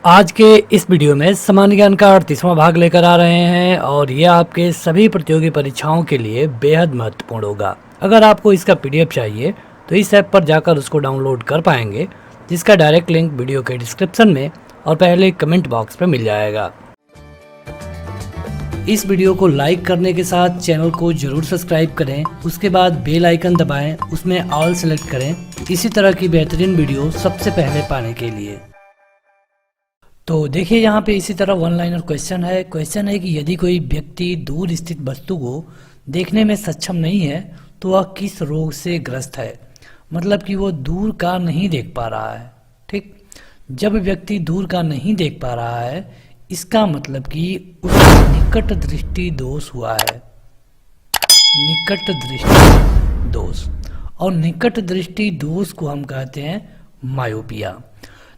आज के इस वीडियो में सामान्य ज्ञान का 38वां भाग लेकर आ रहे हैं और ये आपके सभी प्रतियोगी परीक्षाओं के लिए बेहद महत्वपूर्ण होगा। अगर आपको इसका पीडीएफ चाहिए तो इस ऐप पर जाकर उसको डाउनलोड कर पाएंगे, जिसका डायरेक्ट लिंक वीडियो के डिस्क्रिप्शन में और पहले कमेंट बॉक्स पर मिल जाएगा। इस वीडियो को लाइक करने के साथ चैनल को जरूर सब्सक्राइब करें, उसके बाद बेल आइकन दबाएं, उसमें ऑल सेलेक्ट करें इसी तरह की बेहतरीन वीडियो सबसे पहले पाने के लिए। तो देखिए यहाँ पे इसी तरह वन लाइनर क्वेश्चन है कि यदि कोई व्यक्ति दूर स्थित वस्तु को देखने में सक्षम नहीं है तो वह किस रोग से ग्रस्त है। मतलब कि वो दूर का नहीं देख पा रहा है। ठीक, जब व्यक्ति दूर का नहीं देख पा रहा है इसका मतलब कि उसका निकट दृष्टि दोष हुआ है। निकट दृष्टि दोष, और निकट दृष्टि दोष को हम कहते हैं मायोपिया।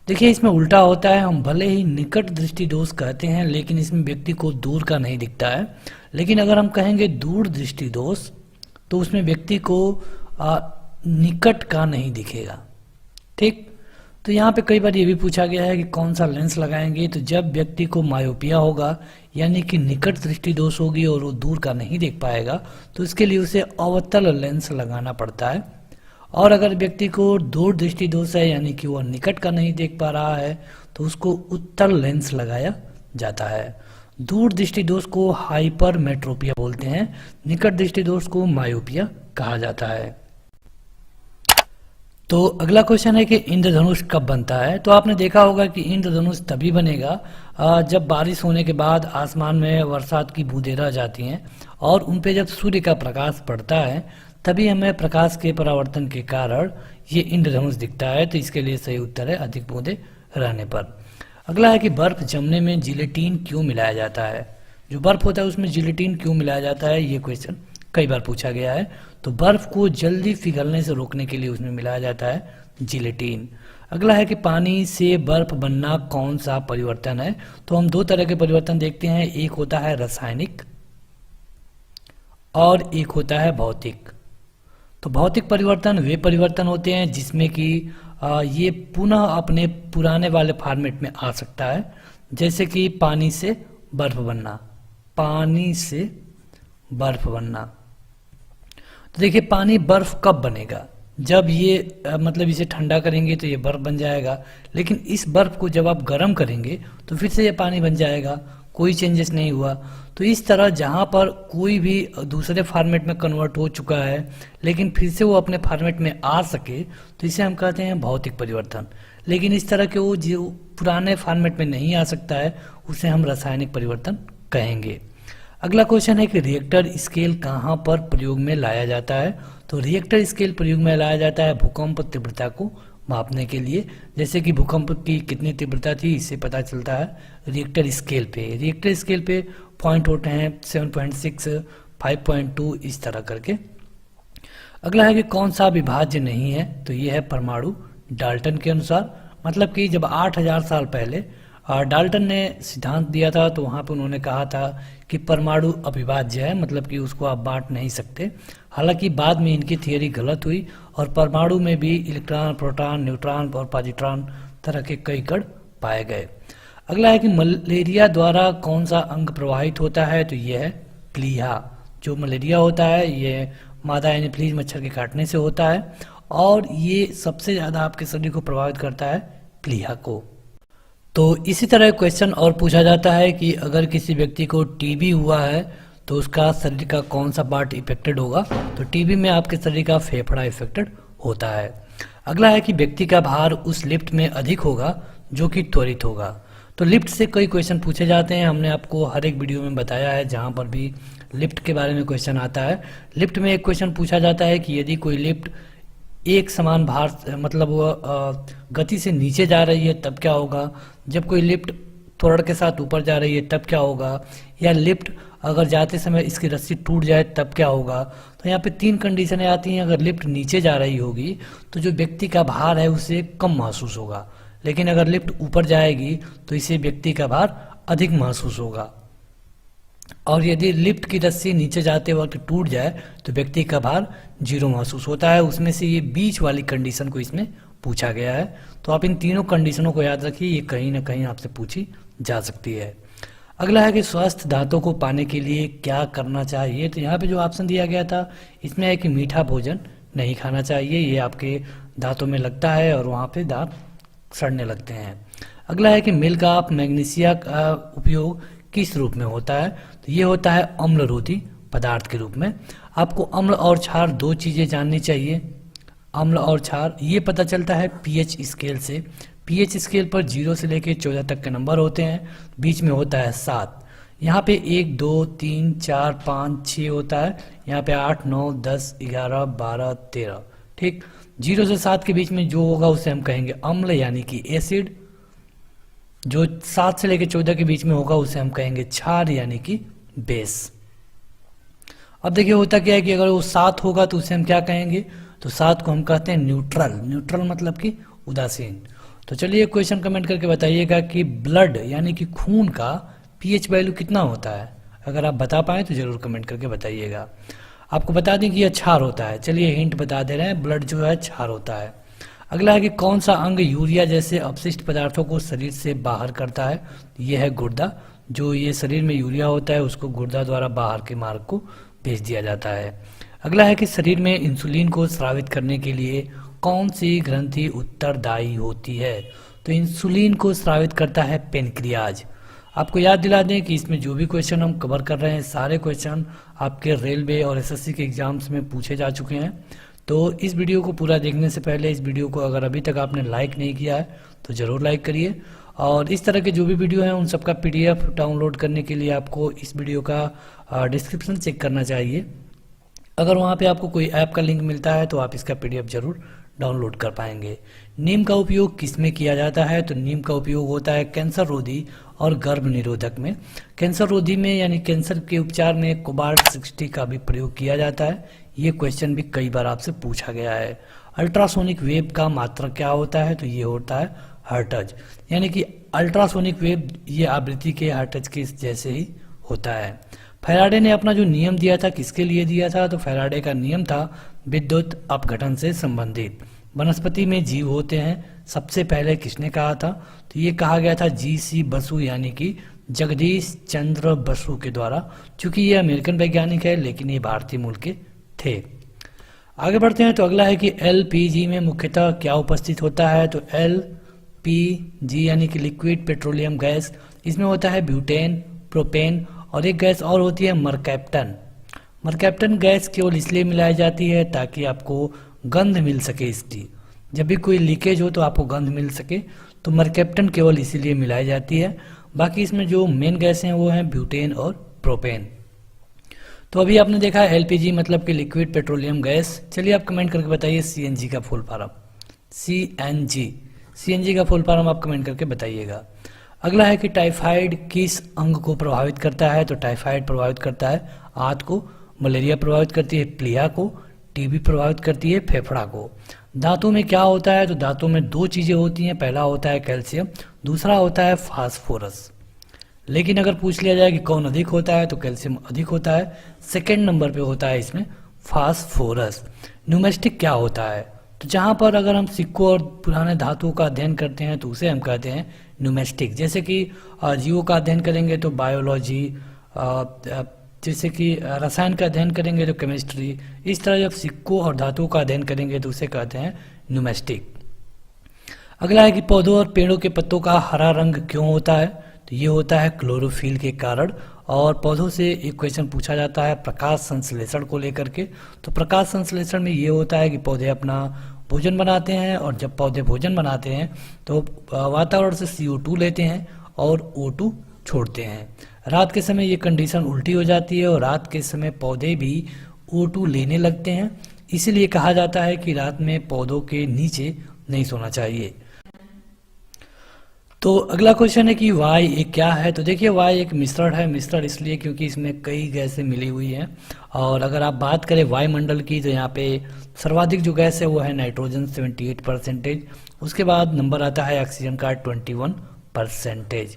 देखिए इसमें उल्टा होता है, हम भले ही निकट दृष्टि दोष कहते हैं लेकिन इसमें व्यक्ति को दूर का नहीं दिखता है। लेकिन अगर हम कहेंगे दूर दृष्टि दोष तो उसमें व्यक्ति को निकट का नहीं दिखेगा। ठीक, तो यहाँ पे कई बार ये भी पूछा गया है कि कौन सा लेंस लगाएंगे। तो जब व्यक्ति को मायोपिया होगा यानी कि निकट दृष्टि दोष होगी और वो दूर का नहीं देख पाएगा तो इसके लिए उसे अवतल लेंस लगाना पड़ता है। और अगर व्यक्ति को दूर दृष्टि दोष है यानी कि वह निकट का नहीं देख पा रहा है तो उसको उत्तल लेंस लगाया जाता है। दूर दृष्टि दोष को हाइपरमेट्रोपिया बोलते हैं, निकट दृष्टि दोष को मायोपिया कहा जाता है। तो अगला क्वेश्चन है कि इंद्रधनुष कब बनता है। तो आपने देखा होगा कि इंद्रधनुष तभी बनेगा जब बारिश होने के बाद आसमान में बरसात की बूंदें रह जाती हैं और उन पे जब सूर्य का प्रकाश पड़ता है तभी हमें प्रकाश के परावर्तन के कारण ये इंद्रधनुष दिखता है। तो इसके लिए सही उत्तर है अधिक बूंदें रहने पर। अगला है कि बर्फ जमने में जिलेटिन क्यों मिलाया जाता है। जो बर्फ होता है उसमें जिलेटिन क्यों मिलाया जाता है, ये क्वेश्चन कई बार पूछा गया है। तो बर्फ को जल्दी पिघलने से रोकने के लिए उसमें मिलाया जाता है जिलेटिन। अगला है कि पानी से बर्फ बनना कौन सा परिवर्तन है। तो हम दो तरह के परिवर्तन देखते हैं, एक होता है रासायनिक और एक होता है भौतिक। तो भौतिक परिवर्तन वे परिवर्तन होते हैं जिसमें कि ये पुनः अपने पुराने वाले फॉर्मेट में आ सकता है, जैसे कि पानी से बर्फ बनना। पानी से बर्फ बनना, तो देखिए पानी बर्फ कब बनेगा, जब ये मतलब इसे ठंडा करेंगे तो ये बर्फ बन जाएगा। लेकिन इस बर्फ को जब आप गर्म करेंगे तो फिर से ये पानी बन जाएगा, कोई चेंजेस नहीं हुआ। तो इस तरह जहाँ पर कोई भी दूसरे फॉर्मेट में कन्वर्ट हो चुका है लेकिन फिर से वो अपने फॉर्मेट में आ सके तो इसे हम कहते हैं भौतिक परिवर्तन। लेकिन इस तरह के वो जो पुराने फॉर्मेट में नहीं आ सकता है उसे हम रासायनिक परिवर्तन कहेंगे। अगला क्वेश्चन है कि रिएक्टर स्केल कहाँ पर प्रयोग में लाया जाता है। तो रिएक्टर स्केल प्रयोग में लाया जाता है भूकंप तीव्रता को मापने के लिए। जैसे कि भूकंप की कितनी तीव्रता थी इससे पता चलता है रिएक्टर स्केल पे। रिएक्टर स्केल पे पॉइंट होते हैं 7.6, 5.2 इस तरह करके। अगला है कि कौन सा विभाज्य नहीं है। तो ये है परमाणु डाल्टन के अनुसार। मतलब कि जब 8000 साल पहले डाल्टन ने सिद्धांत दिया था तो वहाँ पे उन्होंने कहा था कि परमाणु अविभाज्य है, मतलब कि उसको आप बांट नहीं सकते। हालांकि बाद में इनकी थियरी गलत हुई और परमाणु में भी इलेक्ट्रॉन, प्रोटॉन, न्यूट्रॉन और पॉजिट्रॉन तरह के कई कण पाए गए। अगला है कि मलेरिया द्वारा कौन सा अंग प्रभावित होता है। तो यह है प्लीहा। जो मलेरिया होता है ये मादा एनोफ्लिस मच्छर के काटने से होता है और ये सबसे ज़्यादा आपके शरीर को प्रभावित करता है प्लीहा को। तो इसी तरह क्वेश्चन और पूछा जाता है कि अगर किसी व्यक्ति को टीबी हुआ है तो उसका शरीर का कौन सा पार्ट इफेक्टेड होगा। तो टीबी में आपके शरीर का फेफड़ा इफेक्टेड होता है। अगला है कि व्यक्ति का भार उस लिफ्ट में अधिक होगा जो कि त्वरित होगा। तो लिफ्ट से कई क्वेश्चन पूछे जाते हैं, हमने आपको हर एक वीडियो में बताया है जहाँ पर भी लिफ्ट के बारे में क्वेश्चन आता है। लिफ्ट में एक क्वेश्चन पूछा जाता है कि यदि कोई लिफ्ट एक समान भार मतलब वह गति से नीचे जा रही है तब क्या होगा, जब कोई लिफ्ट त्वरण के साथ ऊपर जा रही है तब क्या होगा, या लिफ्ट अगर जाते समय इसकी रस्सी टूट जाए तब क्या होगा। तो यहाँ पे 3 कंडीशनें आती हैं। अगर लिफ्ट नीचे जा रही होगी तो जो व्यक्ति का भार है उसे कम महसूस होगा, लेकिन अगर लिफ्ट ऊपर जाएगी तो इसे व्यक्ति का भार अधिक महसूस होगा। और यदि लिफ्ट की रस्सी नीचे जाते वक्त टूट जाए तो व्यक्ति का भार 0 महसूस होता है। उसमें से ये बीच वाली कंडीशन को इसमें पूछा गया है। तो आप इन तीनों कंडीशनों को याद रखिए, ये कहीं ना कहीं आपसे पूछी जा सकती है। अगला है कि स्वस्थ दांतों को पाने के लिए क्या करना चाहिए। तो यहाँ पे जो ऑप्शन दिया गया था इसमें है कि मीठा भोजन नहीं खाना चाहिए, ये आपके दांतों में लगता है और वहाँ पे दांत सड़ने लगते हैं। अगला है कि मिल्क ऑफ मैग्नीशिया का उपयोग किस रूप में होता है। तो ये होता है अम्लरोधी पदार्थ के रूप में। आपको अम्ल और क्षार दो चीज़ें जाननी चाहिए। अम्ल और क्षार ये पता चलता है पीएच स्केल से। पीएच स्केल पर 0 से लेकर 14 तक के नंबर होते हैं, बीच में होता है 7। यहाँ पे 1 2 3 4 5 6 होता है, यहाँ पे 8 9 10 11 12 13। ठीक, 0 से 7 के बीच में जो होगा उसे हम कहेंगे अम्ल यानी कि एसिड। जो 7 से लेकर 14 के बीच में होगा उसे हम कहेंगे क्षार यानी कि बेस। अब देखिए होता क्या है कि अगर वो 7 होगा तो उसे हम क्या कहेंगे, तो 7 को हम कहते हैं न्यूट्रल। न्यूट्रल मतलब कि उदासीन। तो चलिए क्वेश्चन कमेंट करके बताइएगा कि ब्लड यानी कि खून का पीएच वैल्यू कितना होता है। अगर आप बता पाएँ तो जरूर कमेंट करके बताइएगा। आपको बता दें कि यह क्षार होता है। चलिए हिंट बता दे रहे हैं, ब्लड जो है क्षार होता है। अगला है कि कौन सा अंग यूरिया जैसे अपशिष्ट पदार्थों को शरीर से बाहर करता है। यह है गुर्दा। जो ये शरीर में यूरिया होता है उसको गुर्दा द्वारा बाहर के मार्ग को भेज दिया जाता है। अगला है कि शरीर में इंसुलिन को स्रावित करने के लिए कौन सी ग्रंथि उत्तरदायी होती है। तो इंसुलिन को स्रावित करता है पेनक्रियाज। आपको याद दिला दें कि इसमें जो भी क्वेश्चन हम कवर कर रहे हैं सारे क्वेश्चन आपके रेलवे और एसएससी के एग्जाम्स में पूछे जा चुके हैं। तो इस वीडियो को पूरा देखने से पहले इस वीडियो को अगर अभी तक आपने लाइक नहीं किया है तो ज़रूर लाइक करिए। और इस तरह के जो भी वीडियो हैं उन सबका पीडीएफ डाउनलोड करने के लिए आपको इस वीडियो का डिस्क्रिप्शन चेक करना चाहिए। अगर वहाँ पे आपको कोई ऐप का लिंक मिलता है तो आप इसका पीडीएफ जरूर डाउनलोड कर पाएंगे। नीम का उपयोग किस में किया जाता है। तो नीम का उपयोग होता है कैंसर रोधी और गर्भ निरोधक में। कैंसर रोधी में यानी कैंसर के उपचार में कोबाल्ट 60 का भी प्रयोग किया जाता है। ये क्वेश्चन भी कई बार आपसे पूछा गया है। अल्ट्रासोनिक वेव का मात्रक क्या होता है। तो ये होता है हर्ट्ज, यानी कि अल्ट्रासोनिक वेव ये आवृत्ति के हर्ट्ज के जैसे ही होता है। फैराडे ने अपना जो नियम दिया था किसके लिए दिया था। तो फैराडे का नियम था विद्युत अपघटन से संबंधित। वनस्पति में जीव होते हैं, सबसे पहले किसने कहा था। तो ये कहा गया था जीसी बसु यानी कि जगदीश चंद्र बसु के द्वारा। चूंकि ये अमेरिकन वैज्ञानिक है लेकिन ये भारतीय मूल के थे। आगे बढ़ते हैं। तो अगला है कि एलपीजी में मुख्यतः क्या उपस्थित होता है। तो एलपीजी यानी कि लिक्विड पेट्रोलियम गैस, इसमें होता है ब्यूटेन, प्रोपेन और एक गैस और होती है मरकैप्टन। मरकैप्टन गैस केवल इसलिए मिलाई जाती है ताकि आपको गंध मिल सके इसकी। जब भी कोई लीकेज हो तो आपको गंध मिल सके, तो मरकैप्टन केवल इसीलिए मिलाई जाती है। बाकी इसमें जो मेन गैस हैं वो हैं ब्यूटेन और प्रोपेन। तो अभी आपने देखा एलपीजी मतलब कि लिक्विड पेट्रोलियम गैस। चलिए आप कमेंट करके बताइए सीएनजी का फुल फॉर्म। सीएनजी का फुल फॉर्म आप कमेंट करके बताइएगा। अगला है कि टाइफाइड किस अंग को प्रभावित करता है। तो टाइफाइड प्रभावित करता है आंत को, मलेरिया प्रभावित करती है प्लीहा को, टीबी प्रभावित करती है फेफड़ा को। दांतों में क्या होता है। तो दांतों में दो चीजें होती हैं, पहला होता है कैल्शियम, दूसरा होता है फास्फोरस। लेकिन अगर पूछ लिया जाए कि कौन अधिक होता है तो कैल्शियम अधिक होता है, सेकेंड नंबर पे होता है इसमें फास्फोरस। न्यूमेस्टिक क्या होता है। तो जहाँ पर अगर हम सिक्कों और पुराने धातुओं का अध्ययन करते हैं तो उसे हम कहते हैं न्यूमेस्टिक। जैसे कि जीवों का अध्ययन करेंगे तो बायोलॉजी, जैसे कि रसायन का अध्ययन करेंगे तो केमिस्ट्री। इस तरह जब सिक्कों और धातुओं का अध्ययन करेंगे तो उसे कहते हैं न्यूमेस्टिक। अगला है कि पौधों और पेड़ों के पत्तों का हरा रंग क्यों होता है। तो ये होता है क्लोरोफिल के कारण। और पौधों से एक क्वेश्चन पूछा जाता है प्रकाश संश्लेषण को लेकर के। तो प्रकाश संश्लेषण में ये होता है कि पौधे अपना भोजन बनाते हैं और जब पौधे भोजन बनाते हैं तो वातावरण से CO2 लेते हैं और O2 छोड़ते हैं। रात के समय ये कंडीशन उल्टी हो जाती है और रात के समय पौधे भी O2 लेने लगते हैं। इसीलिए कहा जाता है कि रात में पौधों के नीचे नहीं सोना चाहिए। तो अगला क्वेश्चन है कि वाय एक क्या है। तो देखिए वाय एक मिश्रण है। मिश्रण इसलिए क्योंकि इसमें कई गैसें मिली हुई हैं। और अगर आप बात करें वायुमंडल की तो यहाँ पे सर्वाधिक जो गैस है वो है नाइट्रोजन 78%। उसके बाद नंबर आता है ऑक्सीजन का 21%।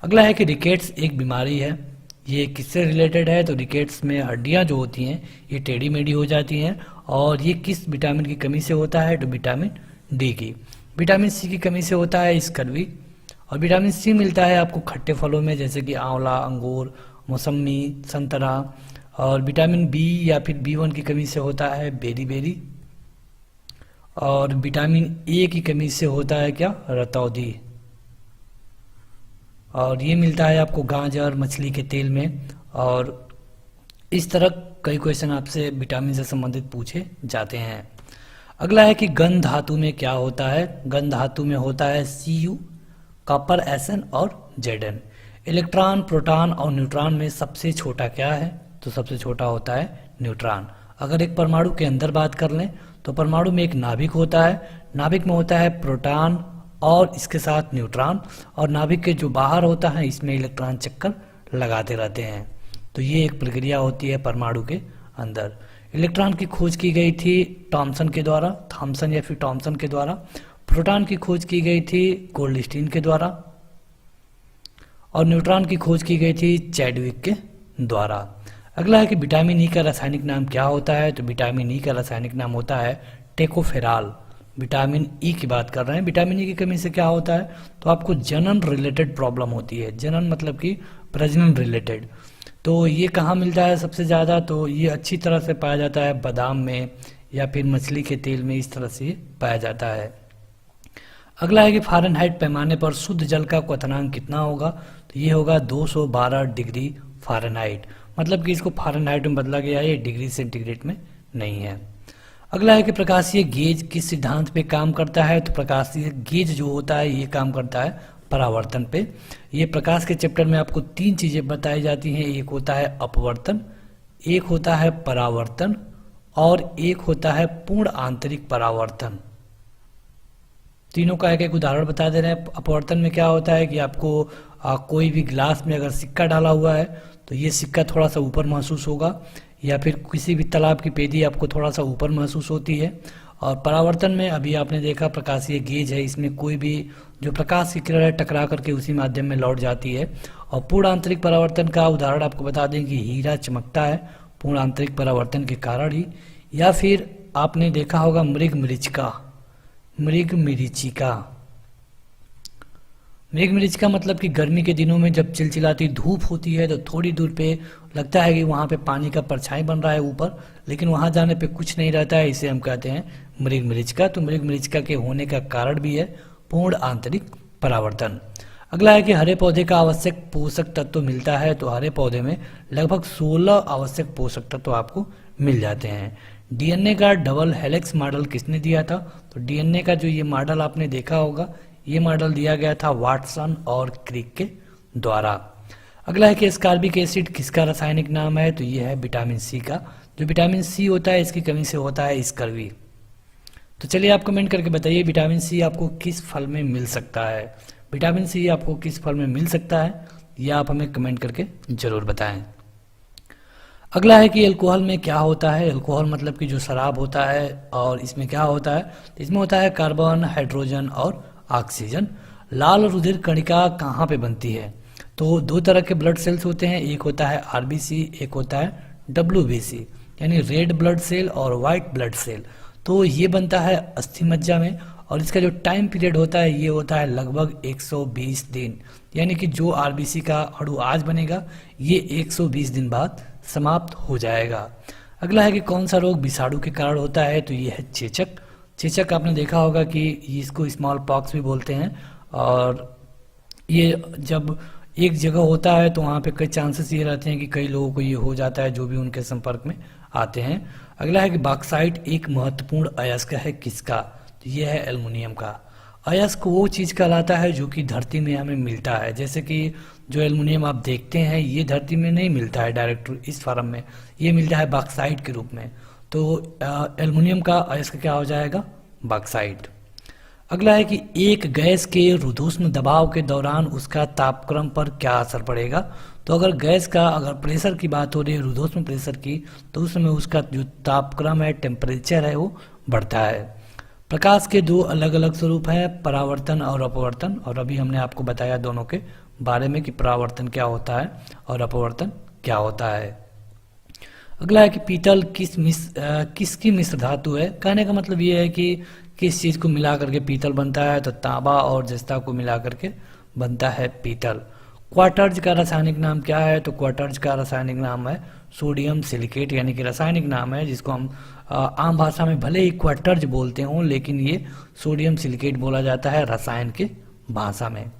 अगला है कि रिकेट्स एक बीमारी है। ये किससे रिलेटेड है। तो रिकेट्स में हड्डियाँ जो होती हैं ये टेढ़ी मेढ़ी हो जाती हैं और ये किस विटामिन की कमी से होता है। तो विटामिन डी की। विटामिन सी की कमी से होता है स्कर्वी। और विटामिन सी मिलता है आपको खट्टे फलों में जैसे कि आंवला, अंगूर, मौसमी, संतरा। और विटामिन बी या फिर बी1 की कमी से होता है बेरी बेरी। और विटामिन ए की कमी से होता है क्या, रतौंधी। और ये मिलता है आपको गाजर, मछली के तेल में। और इस तरह कई क्वेश्चन आपसे विटामिन से संबंधित पूछे जाते हैं। अगला है कि गंध धातु में क्या होता है। गंध धातु में होता है Cu, कॉपर, Sn और Zn। इलेक्ट्रॉन, प्रोटॉन और न्यूट्रॉन में सबसे छोटा क्या है, तो सबसे छोटा होता है न्यूट्रॉन। अगर एक परमाणु के अंदर बात कर लें तो परमाणु में एक नाभिक होता है, नाभिक में होता है प्रोटॉन और इसके साथ न्यूट्रॉन। और नाभिक के जो बाहर होता है इसमें इलेक्ट्रॉन चक्कर लगाते रहते हैं। तो ये एक प्रक्रिया होती है परमाणु के अंदर। इलेक्ट्रॉन की खोज की गई थी थॉमसन के द्वारा, थॉमसन या फिर टॉमसन के द्वारा। प्रोटॉन की खोज की गई थी गोल्डस्टीन के द्वारा। और न्यूट्रॉन की खोज की गई थी चैडविक के द्वारा। अगला है कि विटामिन ई का रासायनिक नाम क्या होता है, तो विटामिन ई का रासायनिक नाम होता है टेकोफेराल। विटामिन ई की बात कर रहे हैं। विटामिन ई की कमी से क्या होता है, तो आपको जनन रिलेटेड प्रॉब्लम होती है। जनन मतलब कि प्रजनन रिलेटेड। तो ये कहाँ मिलता है सबसे ज़्यादा, तो ये अच्छी तरह से पाया जाता है बादाम में या फिर मछली के तेल में, इस तरह से पाया जाता है। अगला है कि फ़ारेनहाइट पैमाने पर शुद्ध जल का क्वथनांक कितना होगा, तो ये होगा 212 डिग्री फ़ारेनहाइट। मतलब कि इसको फ़ारेनहाइट में बदला गया है, ये डिग्री सेंटीग्रेड में नहीं है। अगला है कि प्रकाशीय गेज किस सिद्धांत पे काम करता है, तो प्रकाशीय गेज जो होता है ये काम करता है परावर्तन पे। ये प्रकाश के चैप्टर में आपको 3 चीजें बताई जाती हैं। एक होता है अपवर्तन, एक होता है परावर्तन और एक होता है पूर्ण आंतरिक परावर्तन। तीनों का एक एक उदाहरण बता दे रहे हैं। अपवर्तन में क्या होता है कि आपको कोई भी गिलास में अगर सिक्का डाला हुआ है तो ये सिक्का थोड़ा सा ऊपर महसूस होगा, या फिर किसी भी तालाब की पेदी आपको थोड़ा सा ऊपर महसूस होती है। और परावर्तन में अभी आपने देखा प्रकाशीय गेज है, इसमें कोई भी जो प्रकाश की किरण है टकरा करके उसी माध्यम में लौट जाती है। और पूर्ण आंतरिक परावर्तन का उदाहरण आपको बता दें कि हीरा चमकता है पूर्ण आंतरिक परावर्तन के कारण ही। या फिर आपने देखा होगा मृग मरीचिका। मृग मरीचिका मतलब कि गर्मी के दिनों में जब चिलचिलाती धूप होती है तो थोड़ी दूर पे लगता है कि वहाँ पे पानी का परछाई बन रहा है ऊपर, लेकिन वहाँ जाने पे कुछ नहीं रहता है, इसे हम कहते हैं मृग मरीचिका। तो मृग मरीचिका के होने का कारण भी है पूर्ण आंतरिक परावर्तन। अगला है कि हरे पौधे का आवश्यक पोषक तत्व मिलता है, तो हरे पौधे में लगभग 16 आवश्यक पोषक तत्व आपको मिल जाते हैं। डीएनए का डबल हेलिक्स मॉडल किसने दिया था, तो डीएनए का जो ये मॉडल आपने देखा होगा, ये मॉडल दिया गया था वाटसन और क्रिक के द्वारा। अगला है कि एस्कॉर्बिक एसिड किसका रासायनिक नाम है, तो ये है विटामिन सी का। जो विटामिन सी होता है इसकी कमी से होता है स्कर्वी। तो चलिए आप कमेंट करके बताइए विटामिन सी आपको किस फल में मिल सकता है। विटामिन सी आपको किस फल में मिल सकता है, यह आप हमें कमेंट करके जरूर बताएं। अगला है कि अल्कोहल में क्या होता है। अल्कोहल मतलब कि जो शराब होता है, और इसमें क्या होता है, तो इसमें होता है कार्बन, हाइड्रोजन और ऑक्सीजन। लाल रुधिर कणिका कहाँ पे बनती है, तो 2 तरह के ब्लड सेल्स होते हैं, एक होता है आरबीसी, एक होता है डब्ल्यूबीसी, यानी रेड ब्लड सेल और वाइट ब्लड सेल। तो ये बनता है अस्थि मज्जा में, और इसका जो टाइम पीरियड होता है ये होता है लगभग 120 दिन। यानी कि जो आरबीसी का अणु आज बनेगा ये 120 दिन बाद समाप्त हो जाएगा। अगला है कि कौन सा रोग विषाणु के कारण होता है, तो ये है चेचक। चेचक आपने देखा होगा कि इसको स्मॉल पॉक्स भी बोलते हैं, और ये जब एक जगह होता है तो वहाँ पे कई चांसेस ये रहते हैं कि कई लोगों को ये हो जाता है जो भी उनके संपर्क में आते हैं। अगला है कि बॉक्साइट एक महत्वपूर्ण अयस्क है किसका, तो ये है एल्युमिनियम का। अयस्क वो चीज़ कहलाता है जो कि धरती में हमें मिलता है, जैसे कि जो एल्युमिनियम आप देखते हैं ये धरती में नहीं मिलता है डायरेक्ट इस फॉर्म में, ये मिलता है बॉक्साइट के रूप में। तो एल्युमिनियम का अयस्क क्या हो जाएगा, बॉक्साइट। अगला है कि एक गैस के रुद्धोष्म दबाव के दौरान उसका तापक्रम पर क्या असर पड़ेगा। तो अगर गैस का अगर प्रेशर की बात हो रही है, रुद्धोष्म प्रेशर की, तो उस समय उसका जो तापक्रम है, टेम्परेचर है, वो बढ़ता है। प्रकाश के 2 अलग अलग स्वरूप हैं, परावर्तन और अपवर्तन, और अभी हमने आपको बताया दोनों के बारे में कि परावर्तन क्या होता है और अपवर्तन क्या होता है। अगला है कि पीतल किसकी मिश्र धातु है। कहने का मतलब ये है कि किस चीज़ को मिला करके पीतल बनता है, तो तांबा और जस्ता को मिला करके बनता है पीतल। क्वार्टर्ज का रासायनिक नाम क्या है, तो क्वार्टर्ज का रासायनिक नाम है सोडियम सिलिकेट, यानी कि रासायनिक नाम है जिसको हम आम भाषा में भले ही क्वार्टर्ज बोलते हों, लेकिन ये सोडियम सिलिकेट बोला जाता है रसायन के भाषा में।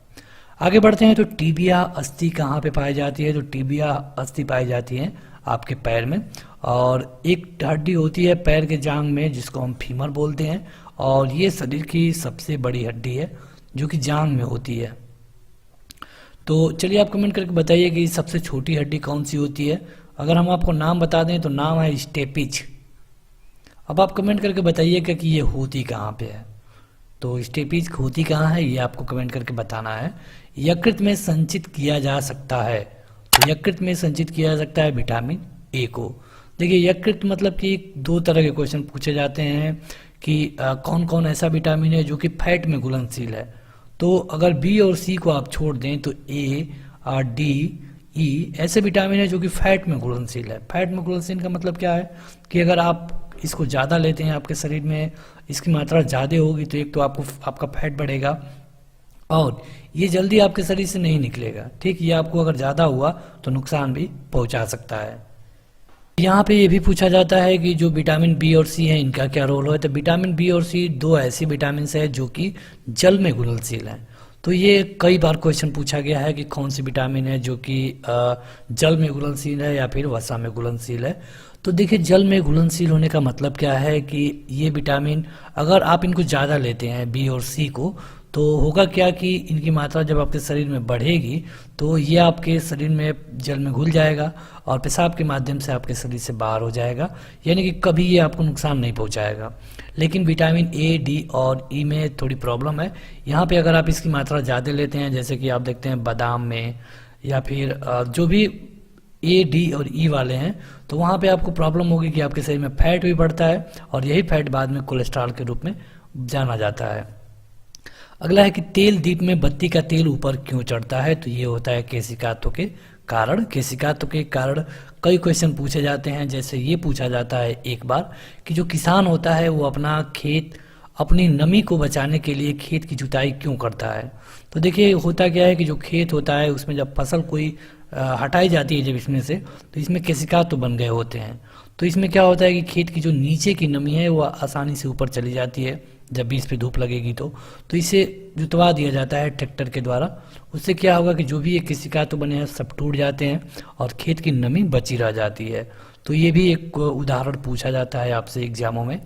आगे बढ़ते हैं, तो टीबिया अस्थि कहाँ पे पाई जाती है, तो टीबिया अस्थि पाई जाती है आपके पैर में, और एक हड्डी होती है पैर के जांघ में जिसको हम फीमर बोलते हैं, और ये शरीर की सबसे बड़ी हड्डी है जो कि जांघ में होती है। तो चलिए आप कमेंट करके बताइए कि सबसे छोटी हड्डी कौन सी होती है। अगर हम आपको नाम बता दें तो नाम है स्टेपिज। अब आप कमेंट करके बताइएगा कि ये होती कहाँ पे है, तो स्टेपिज होती कहाँ है ये आपको कमेंट करके बताना है। यकृत में संचित किया जा सकता है, तो यकृत में संचित किया जा सकता है विटामिन ए को। देखिए यकृत मतलब कि दो तरह के क्वेश्चन पूछे जाते हैं कि कौन कौन ऐसा विटामिन है जो कि फैट में घुलनशील है। तो अगर बी और सी को आप छोड़ दें तो ए और डी ई ऐसे विटामिन है जो कि फैट में घुलनशील है। फैट में घुलनशील का मतलब क्या है कि अगर आप इसको ज़्यादा लेते हैं, आपके शरीर में इसकी मात्रा ज़्यादा होगी, तो एक तो आपका फैट बढ़ेगा और ये जल्दी आपके शरीर से नहीं निकलेगा। ठीक, ये आपको अगर ज़्यादा हुआ तो नुकसान भी पहुंचा सकता है। यहाँ पे ये भी पूछा जाता है कि जो विटामिन बी और सी है इनका क्या रोल है, तो विटामिन बी और सी दो ऐसी विटामिन है जो कि जल में घुलनशील हैं। तो ये कई बार क्वेश्चन पूछा गया है कि कौन सी विटामिन है जो कि जल में घुलनशील है या फिर वसा में घुलनशील है। तो देखिए जल में घुलनशील होने का मतलब क्या है कि ये विटामिन अगर आप इनको ज़्यादा लेते हैं बी और सी को, तो होगा क्या कि इनकी मात्रा जब आपके शरीर में बढ़ेगी तो ये आपके शरीर में जल में घुल जाएगा और पेशाब के माध्यम से आपके शरीर से बाहर हो जाएगा, यानी कि कभी ये आपको नुकसान नहीं पहुंचाएगा। लेकिन विटामिन ए, डी और ई में थोड़ी प्रॉब्लम है। यहाँ पे अगर आप इसकी मात्रा ज़्यादा लेते हैं, जैसे कि आप देखते हैं बादाम में या फिर जो भी ए, डी और ई वाले हैं, तो वहाँ पे आपको प्रॉब्लम होगी कि आपके शरीर में फैट भी बढ़ता है और यही फैट बाद में कोलेस्ट्रॉल के रूप में जाना जाता है। अगला है कि तेल दीप में बत्ती का तेल ऊपर क्यों चढ़ता है, तो ये होता है केशिकात्व के कारण। केशिकात्व के कारण कई क्वेश्चन पूछे जाते हैं, जैसे ये पूछा जाता है एक बार कि जो किसान होता है वो अपना खेत अपनी नमी को बचाने के लिए खेत की जुताई क्यों करता है। तो देखिए होता क्या है कि जो खेत होता है उसमें जब फसल कोई हटाई जाती है जब इसमें से, तो इसमें केशिकात्व बन गए होते हैं। तो इसमें क्या होता है कि खेत की जो नीचे की नमी है वो आसानी से ऊपर चली जाती है जब भी इस पे धूप लगेगी तो इसे जुतवा दिया जाता है ट्रैक्टर के द्वारा। उससे क्या होगा कि जो भी ये केशिकात्व बने हैं सब टूट जाते हैं और खेत की नमी बची रह जाती है। तो ये भी एक उदाहरण पूछा जाता है आपसे एग्जामों में।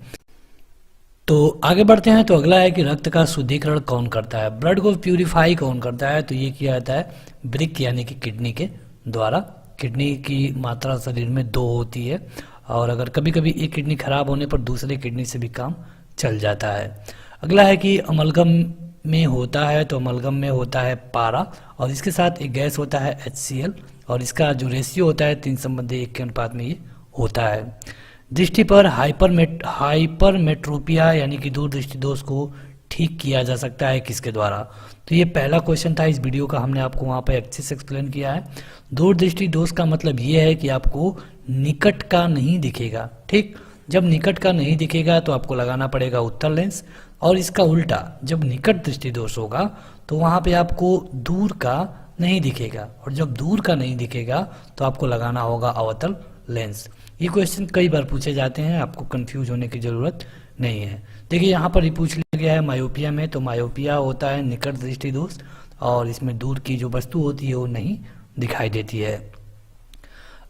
तो आगे बढ़ते हैं, तो अगला है कि रक्त का शुद्धिकरण कौन करता है, ब्लड को प्यूरिफाई कौन करता है, तो ये किया जाता है वृक्क यानी कि किडनी के द्वारा। किडनी की मात्रा शरीर में 2 होती है और अगर कभी कभी एक किडनी खराब होने पर दूसरे किडनी से भी काम चल जाता है। अगला है कि अमलगम में होता है, तो अमलगम में होता है पारा और इसके साथ एक गैस होता है HCl और इसका जो रेशियो होता है 3:1 के अनुपात में ये होता है। दृष्टि पर हाइपरमेट्रोपिया यानी कि दूरदृष्टि दोष को ठीक किया जा सकता है किसके द्वारा, तो ये पहला क्वेश्चन था इस वीडियो का, हमने आपको वहाँ पर अच्छे से एक्सप्लेन किया है। दूरदृष्टि दोष का मतलब ये है कि आपको निकट का नहीं दिखेगा। ठीक, जब निकट का नहीं दिखेगा तो आपको लगाना पड़ेगा उत्तल लेंस, और इसका उल्टा जब निकट दृष्टि दोष होगा तो वहाँ पे आपको दूर का नहीं दिखेगा, और जब दूर का नहीं दिखेगा तो आपको लगाना होगा अवतल लेंस। ये क्वेश्चन कई बार पूछे जाते हैं, आपको कंफ्यूज होने की ज़रूरत नहीं है। देखिए यहाँ पर ही पूछ लिया गया है मायोपिया में, तो मायोपिया होता है निकट दृष्टि दोष और इसमें दूर की जो वस्तु होती है वो नहीं दिखाई देती है।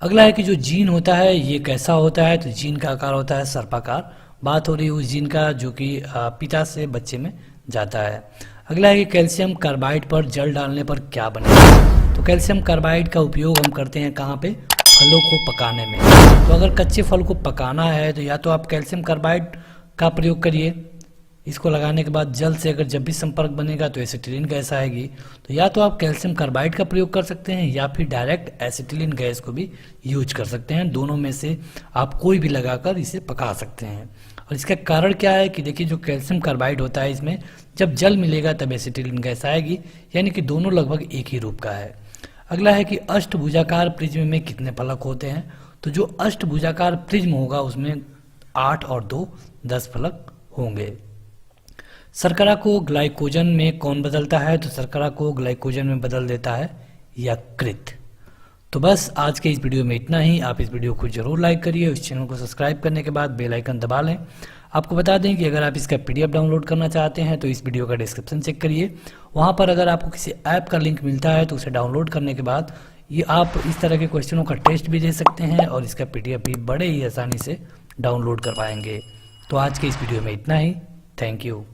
अगला है कि जो जीन होता है ये कैसा होता है, तो जीन का आकार होता है सर्पाकार। बात हो रही है उस जीन का जो कि पिता से बच्चे में जाता है। अगला है कि कैल्शियम कार्बाइड पर जल डालने पर क्या बनेगा, तो कैल्शियम कार्बाइड का उपयोग हम करते हैं कहाँ पे, फलों को पकाने में। तो अगर कच्चे फल को पकाना है तो या तो आप कैल्शियम कार्बाइड का प्रयोग करिए, इसको लगाने के बाद जल से अगर जब भी संपर्क बनेगा तो एसिटिलीन गैस आएगी, तो या तो आप कैल्शियम कार्बाइड का प्रयोग कर सकते हैं या फिर डायरेक्ट एसिटिलीन गैस को भी यूज कर सकते हैं। दोनों में से आप कोई भी लगाकर इसे पका सकते हैं। और इसका कारण क्या है कि देखिए जो कैल्शियम कार्बाइड होता है इसमें जब जल मिलेगा तब एसिटिलीन गैस आएगी, यानी कि दोनों लगभग एक ही रूप का है। अगला है कि अष्टभुजाकार प्रिज्म में कितने फलक होते हैं, तो जो अष्टभुजाकार प्रिज्म होगा उसमें 8 और 2 10 फलक होंगे। शर्करा को ग्लाइकोजन में कौन बदलता है? तो शर्करा को ग्लाइकोजन में बदल देता है यकृत। तो बस आज के इस वीडियो में इतना ही। आप इस वीडियो को जरूर लाइक करिए, इस चैनल को सब्सक्राइब करने के बाद बेल आइकन दबा लें। आपको बता दें कि अगर आप इसका PDF डाउनलोड करना चाहते हैं तो इस वीडियो का डिस्क्रिप्शन चेक करिए, वहाँ पर अगर आपको किसी ऐप का लिंक मिलता है तो उसे डाउनलोड करने के बाद ये आप इस तरह के क्वेश्चनों का टेस्ट भी दे सकते हैं और इसका PDF भी बड़े ही आसानी से डाउनलोड कर पाएंगे। तो आज के इस वीडियो में इतना ही। Thank you.